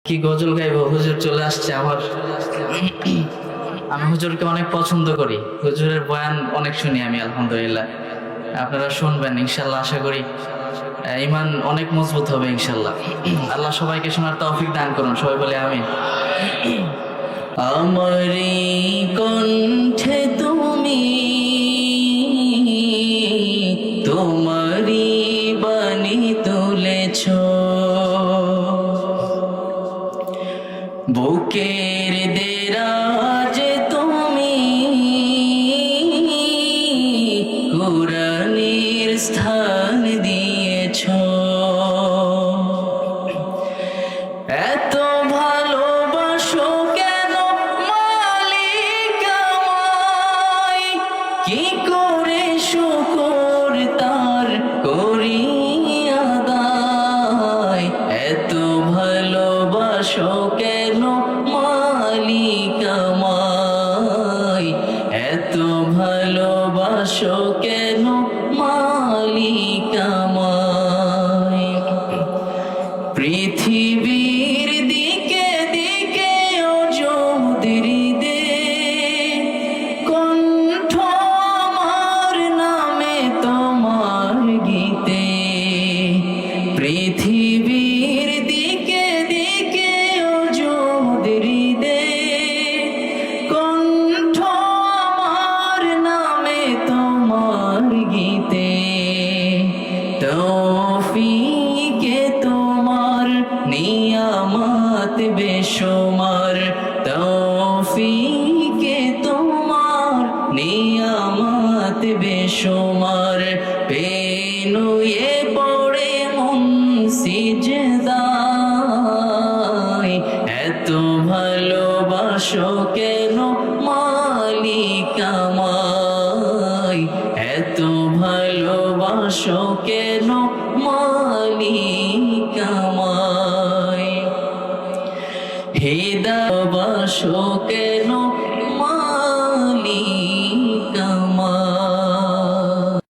কি গজল গাইবো, হুজুর চলে আসছে আমার। আমি হুজুরকে অনেক পছন্দ করি, হুজুরের বয়ান অনেক শুনি আমি, আলহামদুলিল্লাহ। আপনারা শুনবেন ইনশাল্লাহ, আশা করি ইমান অনেক মজবুত হবে ইনশাল্লাহ। আল্লাহ সবাইকে শোনার তৌফিক দান করুন, সবাই বলে আমিন। আমারি কণ্ঠে তুমি তোমারি বাণী তুলেছ, বুকের দেরাজে তুমি কুরআনের স্থান দিয়েছ। এত ভালোবাসো কেন মালিক আমায়, কি করে শুকর তার করি আদায়। এত ভালোবাসো কেন মালিক আমায়, এত ভালোবাসো কেন মালিক আমায়। পৃথিবীর দিকে দিকে অযুদের দে, কণ্ঠ আমার নামে তোমার গীতে। পৃথিবীর দিকে দিকে অযুদের দে, কণ্ঠ আমার নামে তোমার গীতে। তৌফিকে তোমার নিয়ামত বেশুমার, তৌফিকে তোমার নিয়ামত বেশুমার। পেনুয়ে পড়ে মন সিজদায়, এত ভালোবাসো কেন মালিক আমায়, এত ভালোবাসো কেন মালিক আমায়। হৃদয় বাসো কেন